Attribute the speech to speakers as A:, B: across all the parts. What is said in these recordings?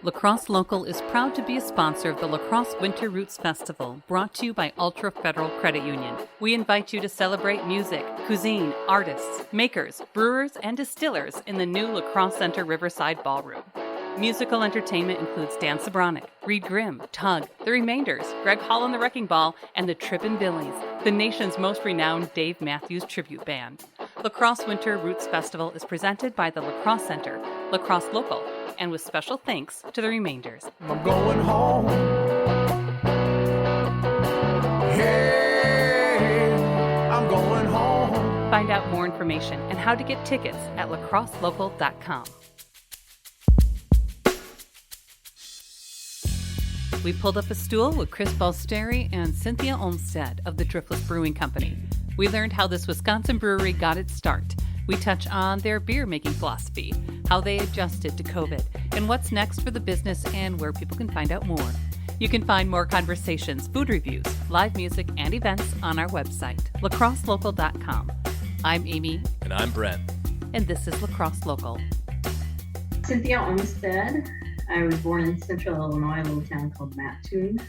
A: Lacrosse Local is proud to be a sponsor of the Lacrosse Winter Roots Festival, brought to you by Ultra Federal Credit Union. We invite you to celebrate music, cuisine, artists, makers, brewers, and distillers in the new Lacrosse Center Riverside Ballroom. Musical entertainment includes Dan Sobronic, Reed Grimm, Tug, The Remainders, Greg Hall and the Wrecking Ball, and the Trippin' Billies, the nation's most renowned Dave Matthews tribute band. Lacrosse Winter Roots Festival is presented by the Lacrosse Center, Lacrosse Local, and with special thanks to The Remainders.
B: I'm going home. Hey, I'm going home.
A: Find out more information and how to get tickets at lacrosselocal.com. We pulled up a stool with Chris Balsteri and Cynthia Olmstead of the Driftless Brewing Company. We learned how this Wisconsin brewery got its start. We touch on their beer-making philosophy, how they adjusted to COVID, and what's next for the business and where people can find out more. You can find more conversations, food reviews, live music, and events on our website, lacrosselocal.com. I'm Amy.
C: And I'm Brent.
A: And this is Lacrosse Local.
D: Cynthia Olmstead. I was born in central Illinois, a little town called Mattoon,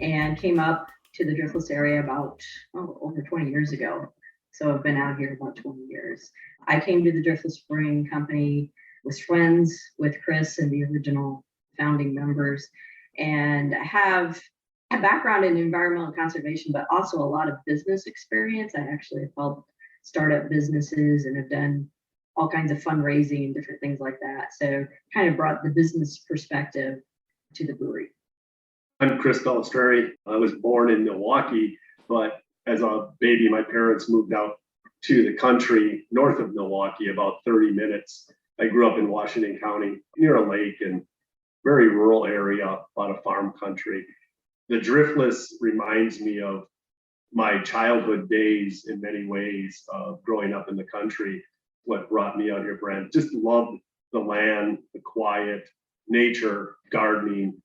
D: and came up to the Driftless area about over 20 years ago. So I've been out here about 20 years. I came to the Driftless Brewing Company, was friends with Chris and the original founding members, and I have a background in environmental conservation, but also a lot of business experience. I actually have helped start up businesses and have done all kinds of fundraising and different things like that. So kind of brought the business perspective to the brewery.
E: I'm Chris Balsteri. I was born in Milwaukee, but as a baby, my parents moved out to the country north of Milwaukee, about 30 minutes. I grew up in Washington County near a lake and very rural area, a lot of farm country. The Driftless reminds me of my childhood days in many ways, growing up in the country. What brought me out here, Brent, just loved the land, the quiet, nature, gardening,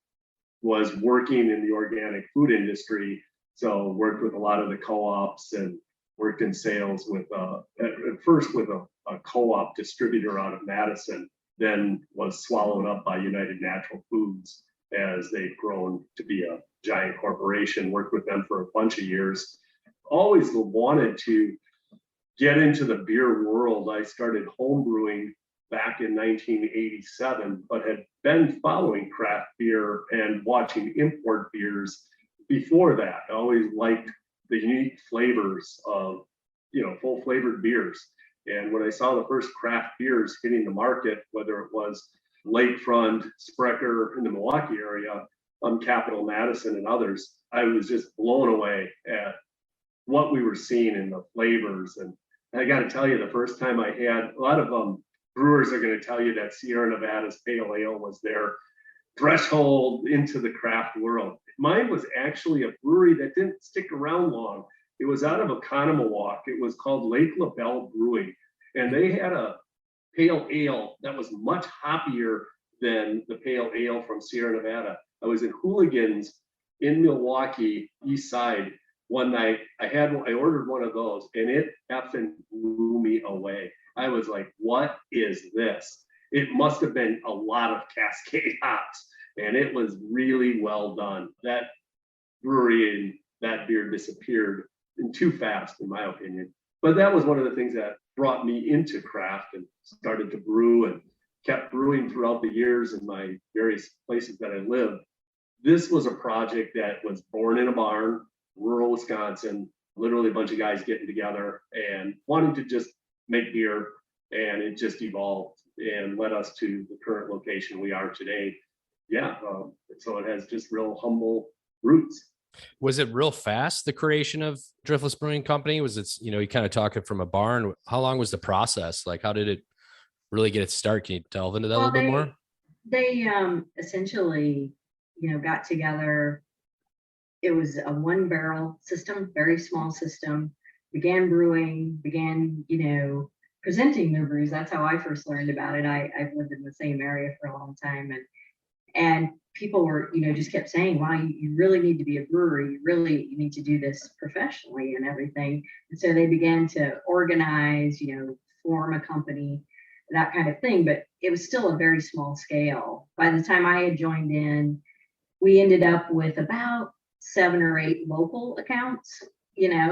E: was working in the organic food industry. So worked with a lot of the co-ops and worked in sales with, at first with a co-op distributor out of Madison, then was swallowed up by United Natural Foods as they've grown to be a giant corporation, worked with them for a bunch of years. Always wanted to get into the beer world. I started home brewing back in 1987, but had been following craft beer and watching import beers before that. I always liked the unique flavors of, full flavored beers. And when I saw the first craft beers hitting the market, whether it was Lakefront, Sprecher in the Milwaukee area, Capital Madison and others, I was just blown away at what we were seeing in the flavors. And I got to tell you, the first time I had, a lot of brewers are going to tell you that Sierra Nevada's Pale Ale was their threshold into the craft world. Mine was actually a brewery that didn't stick around long. It was out of Oconomowoc. It was called Lake LaBelle Brewing. And they had a pale ale that was much hoppier than the pale ale from Sierra Nevada. I was in Hooligans in Milwaukee, East Side, one night. I ordered one of those and it effing blew me away. I was like, what is this? It must have been a lot of Cascade hops, and it was really well done. That brewery and that beer disappeared too fast, in my opinion. But that was one of the things that brought me into craft and started to brew and kept brewing throughout the years in my various places that I lived. This was a project that was born in a barn, rural Wisconsin, literally a bunch of guys getting together and wanting to just make beer, and it just evolved and led us to the current location we are today. So it has just real humble roots.
C: Was it real fast, the creation of Driftless Brewing Company? Was it, you kind of talk it from a barn? How long was the process? Like, how did it really get its start? Can you delve into that a little bit more?
D: They essentially, got together. It was a 1-barrel system, very small system, began brewing, presenting their brews. That's how I first learned about it. I've lived in the same area for a long time, and people were, just kept saying, wow, you really need to be a brewery. You need to do this professionally and everything. And so they began to organize, form a company. that kind of thing, but it was still a very small scale. By the time I had joined in, we ended up with about 7 or 8 local accounts,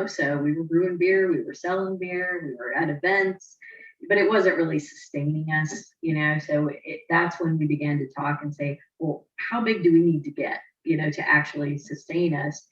D: so we were brewing beer, we were selling beer, we were at events, but it wasn't really sustaining us, so that's when we began to talk and say, well, how big do we need to get, to actually sustain us?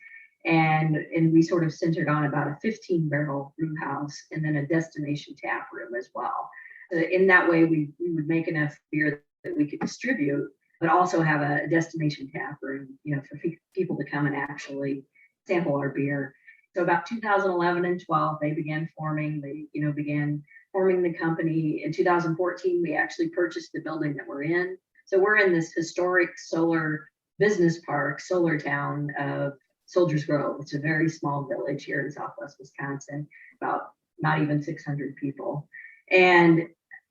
D: And we sort of centered on about a 15-barrel brew house and then a destination tap room as well. In that way, we would make enough beer that we could distribute, but also have a destination tap room, for people to come and actually sample our beer. So about 2011 and 12, they began forming. They, began forming the company. In 2014, we actually purchased the building that we're in. So we're in this historic solar business park, solar town of Soldiers Grove. It's a very small village here in Southwest Wisconsin, about not even 600 people. And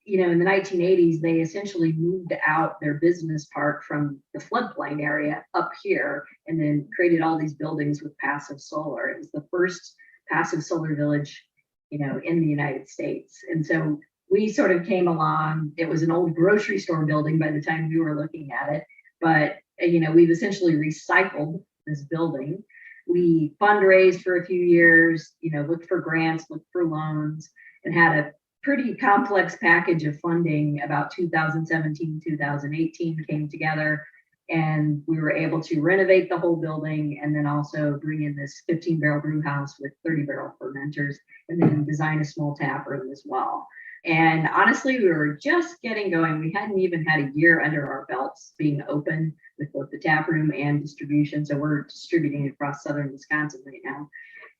D: in the 1980s, they essentially moved out their business park from the floodplain area up here and then created all these buildings with passive solar. It was the first passive solar village, in the United States. And so we sort of came along. It was an old grocery store building by the time we were looking at it. But, we've essentially recycled this building. We fundraised for a few years, looked for grants, looked for loans, and had a pretty complex package of funding. About 2017, 2018 came together, and we were able to renovate the whole building and then also bring in this 15-barrel brew house with 30-barrel fermenters and then design a small tap room as well. And honestly, we were just getting going. We hadn't even had a year under our belts being open with both the tap room and distribution. So we're distributing across southern Wisconsin right now.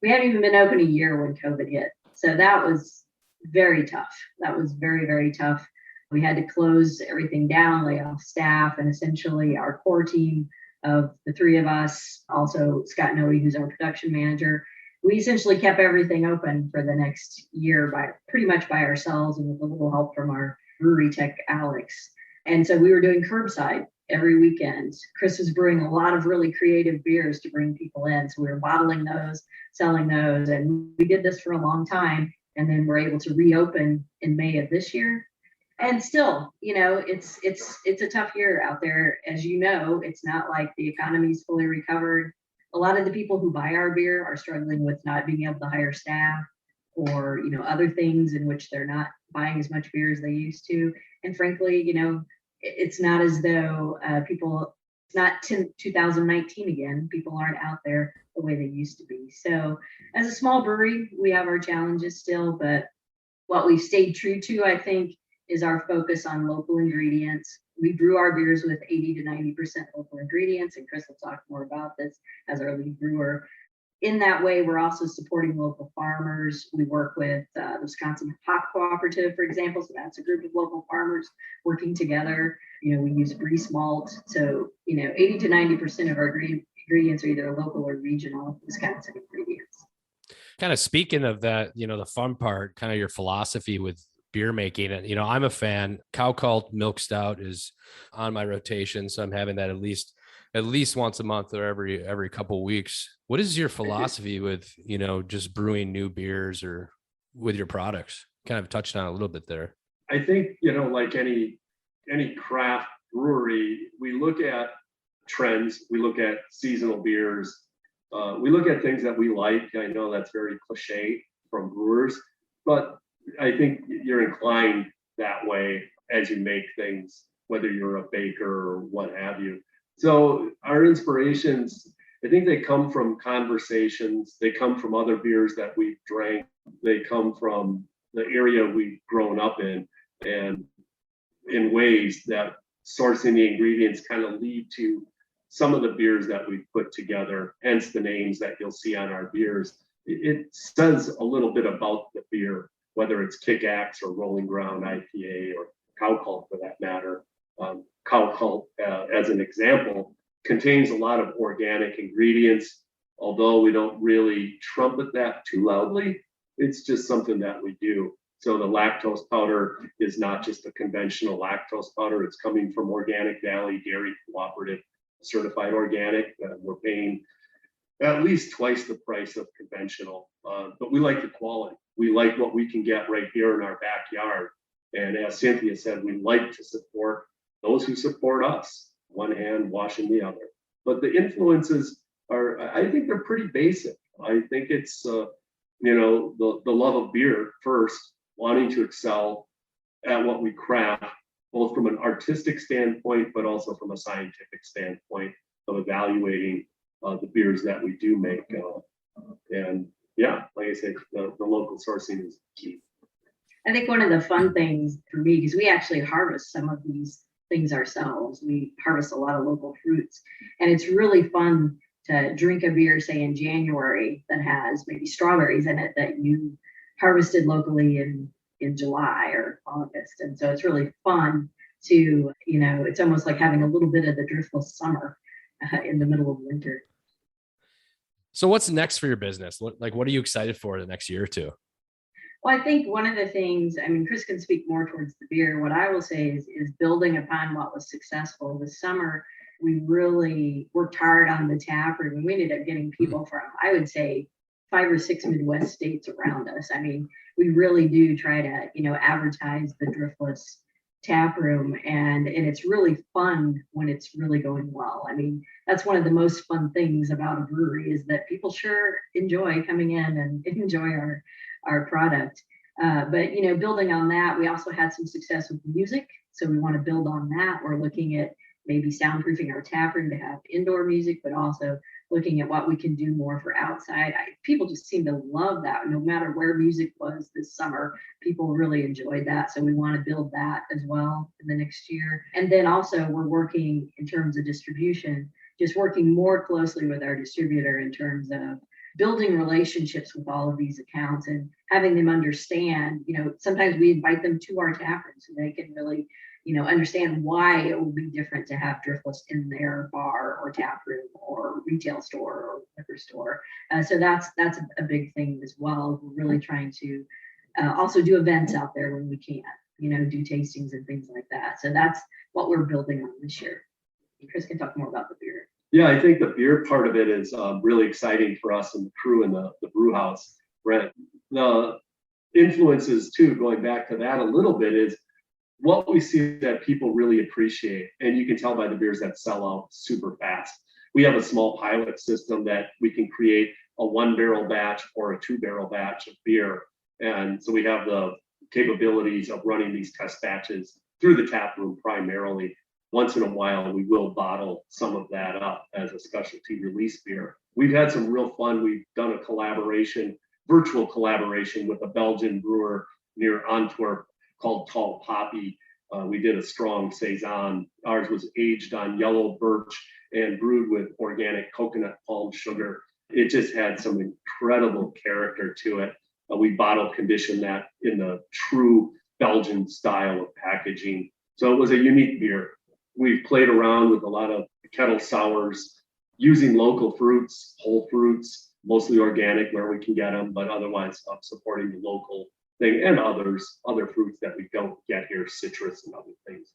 D: We hadn't even been open a year when COVID hit. So that was very tough. That was very, very tough. We had to close everything down, lay off staff, and essentially our core team of the 3 of us, also Scott Noe, who's our production manager, we essentially kept everything open for the next year pretty much by ourselves and with a little help from our brewery tech, Alex. And so we were doing curbside every weekend. Chris was brewing a lot of really creative beers to bring people in. So we were bottling those, selling those, and we did this for a long time. And then we're able to reopen in May of this year. And still, it's a tough year out there. As you know, it's not like the economy's fully recovered. A lot of the people who buy our beer are struggling with not being able to hire staff or, other things in which they're not buying as much beer as they used to. And frankly, it's not as though it's not 2019 again. People aren't out there the way they used to be. So as a small brewery, we have our challenges still, but what we've stayed true to, I think, is our focus on local ingredients. We brew our beers with 80 to 90% local ingredients, and Chris will talk more about this as our lead brewer. In that way, we're also supporting local farmers. We work with the Wisconsin Hop Cooperative, for example. So that's a group of local farmers working together. We use Breeze malt. So, 80 to 90% of our ingredients are either local or regional Wisconsin ingredients.
C: Kind of speaking of that, the fun part, kind of your philosophy with beer making. And, I'm a fan. Cow Cult Milk Stout is on my rotation. So I'm having that at least once a month or every couple of weeks. What is your philosophy with, just brewing new beers or with your products? Kind of touched on a little bit there.
E: I think, like any craft brewery, we look at trends, we look at seasonal beers, we look at things that we like. I know that's very cliche from brewers, but I think you're inclined that way as you make things, whether you're a baker or what have you. So our inspirations, I think they come from conversations. They come from other beers that we've drank. They come from the area we've grown up in, and in ways that sourcing the ingredients kind of lead to some of the beers that we've put together, hence the names that you'll see on our beers. It says a little bit about the beer, whether it's Kick-Axe or Rolling Ground IPA or Cow Cult for that matter. Cow Cult, as an example, contains a lot of organic ingredients. Although we don't really trumpet that too loudly, it's just something that we do. So the lactose powder is not just a conventional lactose powder. It's coming from Organic Valley Dairy Cooperative, certified organic. We're paying at least twice the price of conventional, but we like the quality. We like what we can get right here in our backyard. And as Cynthia said, we like to support those who support us, one hand washing the other. But the influences are, I think they're pretty basic. I think it's, the love of beer first, wanting to excel at what we craft, both from an artistic standpoint, but also from a scientific standpoint of evaluating the beers that we do make. And yeah, like I said, the local sourcing is key.
D: I think one of the fun things for me, because we actually harvest some of these things ourselves, we harvest a lot of local fruits, and it's really fun to drink a beer, say in January, that has maybe strawberries in it that you harvested locally in July or August. And so it's really fun to, it's almost like having a little bit of the driftless summer in the middle of winter.
C: So what's next for your business? What are you excited for the next year or two?
D: Well, I think one of the things, Chris can speak more towards the beer. What I will say is building upon what was successful this summer. We really worked hard on the tap room, and we ended up getting people from, I would say, 5 or 6 Midwest states around us. We really do try to, advertise the Driftless tap room, and it's really fun when it's really going well. That's one of the most fun things about a brewery, is that people sure enjoy coming in and enjoy our product. But building on that, we also had some success with music, so we want to build on that. We're looking at maybe soundproofing our tap room to have indoor music, but also looking at what we can do more for outside. People just seem to love that. No matter where music was this summer, people really enjoyed that. So we want to build that as well in the next year. And then also we're working in terms of distribution, just working more closely with our distributor in terms of building relationships with all of these accounts and having them understand, sometimes we invite them to our tap room so they can really understand why it will be different to have Driftless in their bar or tap room or retail store or liquor store. So that's a big thing as well. We're really trying to also do events out there when we can, do tastings and things like that. So that's what we're building on this year. Chris can talk more about the beer.
E: Yeah, I think the beer part of it is really exciting for us and the crew in the brew house. Brent, the influences too, going back to that a little bit, is what we see that people really appreciate, and you can tell by the beers that sell out super fast. We have a small pilot system that we can create a 1-barrel batch or a 2-barrel batch of beer. And so we have the capabilities of running these test batches through the tap room primarily. Once in a while, we will bottle some of that up as a specialty release beer. We've had some real fun. We've done a virtual collaboration with a Belgian brewer near Antwerp called Tall Poppy. We did a strong saison. Ours was aged on yellow birch and brewed with organic coconut palm sugar. It just had some incredible character to it. We bottle conditioned that in the true Belgian style of packaging. So it was a unique beer. We've played around with a lot of kettle sours using local fruits, whole fruits, mostly organic where we can get them, but otherwise supporting the local thing and other fruits that we don't get here, citrus and other things.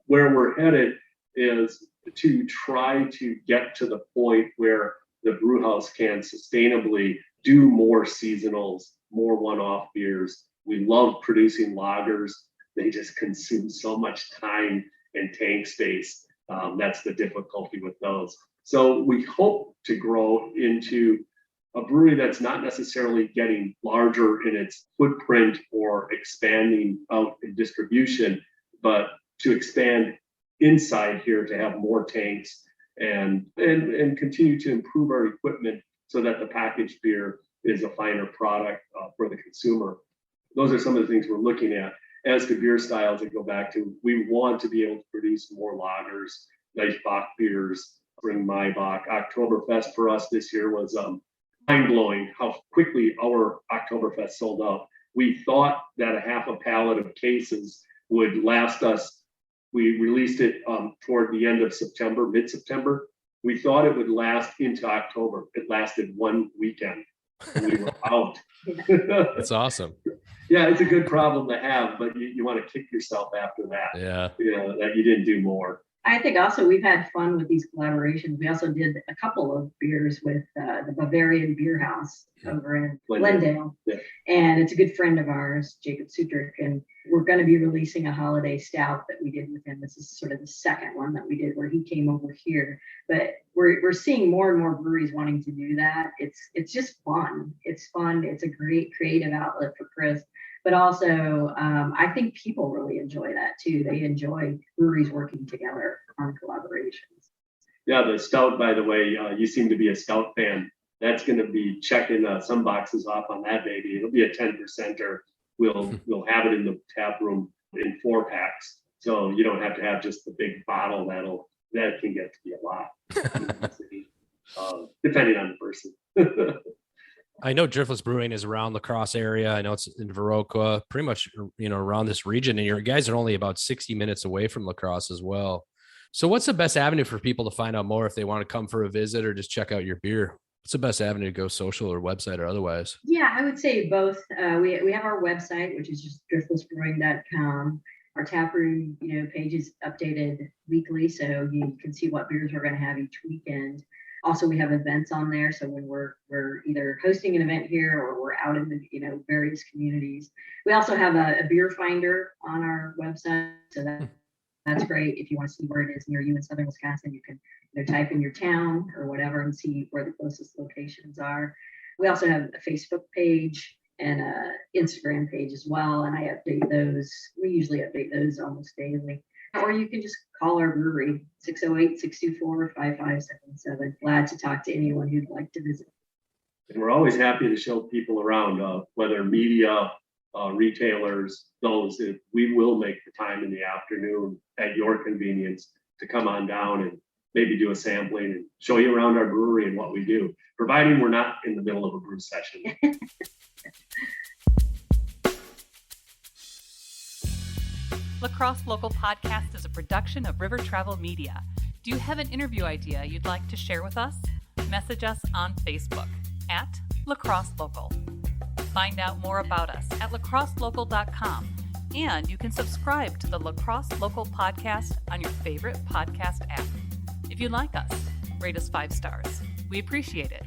E: Where we're headed is to try to get to the point where the brew house can sustainably do more seasonals, more one-off beers. We love producing lagers. They just consume so much time and tank space. That's the difficulty with those. So we hope to grow into a brewery that's not necessarily getting larger in its footprint or expanding out in distribution, but to expand inside here to have more tanks and continue to improve our equipment so that the packaged beer is a finer product for the consumer. Those are some of the things we're looking at. As to beer styles, I go back to, we want to be able to produce more lagers, nice Bock beers, bring Maibach. Oktoberfest for us this year was mind-blowing how quickly our Oktoberfest sold out. We thought that a half a pallet of cases would last us. We released it toward the end of September, mid-September. We thought it would last into October. It lasted one weekend and we were out.
C: That's awesome.
E: Yeah, it's a good problem to have, but you want to kick yourself after that.
C: Yeah.
E: That you didn't do more.
D: I think also we've had fun with these collaborations. We also did a couple of beers with the Bavarian Beer House over in Glendale.
E: Yeah.
D: And it's a good friend of ours, Jacob Sutrick, and we're going to be releasing a holiday stout that we did with him. This is sort of the second one that we did where he came over here. But we're seeing more and more breweries wanting to do that. It's just fun. It's fun. It's a great creative outlet for Chris. But also, I think people really enjoy that too. They enjoy breweries working together on collaborations.
E: Yeah, the stout, by the way, you seem to be a stout fan. That's going to be checking some boxes off on that baby. It'll be a 10%er. We'll have it in the tap room in 4-packs. So you don't have to have just the big bottle. That can get to be a lot, depending on the person.
C: I know Driftless Brewing is around Lacrosse area. I know it's in Viroqua, pretty much, around this region. And your guys are only about 60 minutes away from Lacrosse as well. So what's the best avenue for people to find out more if they want to come for a visit or just check out your beer? What's the best avenue to go, social or website or otherwise?
D: Yeah, I would say both. We have our website, which is just driftlessbrewing.com. Our taproom, page is updated weekly, so you can see what beers we're going to have each weekend. Also, we have events on there. So when we're either hosting an event here or we're out in the various communities. We also have a beer finder on our website. So that's great. If you want to see where it is near you in southern Wisconsin, you can type in your town or whatever and see where the closest locations are. We also have a Facebook page and a Instagram page as well. And I update those. We usually update those almost daily. Or you can just call our brewery, 608-624-5577. Glad to talk to anyone who'd like to visit.
E: And we're always happy to show people around, whether media, retailers, we will make the time in the afternoon at your convenience to come on down and maybe do a sampling and show you around our brewery and what we do, providing we're not in the middle of a brew session.
A: Lacrosse Local Podcast is a production of River Travel Media. Do you have an interview idea you'd like to share with us? Message us on Facebook at Lacrosse Local. Find out more about us at lacrosselocal.com, and you can subscribe to the Lacrosse Local Podcast on your favorite podcast app. If you like us, rate us 5 stars. We appreciate it.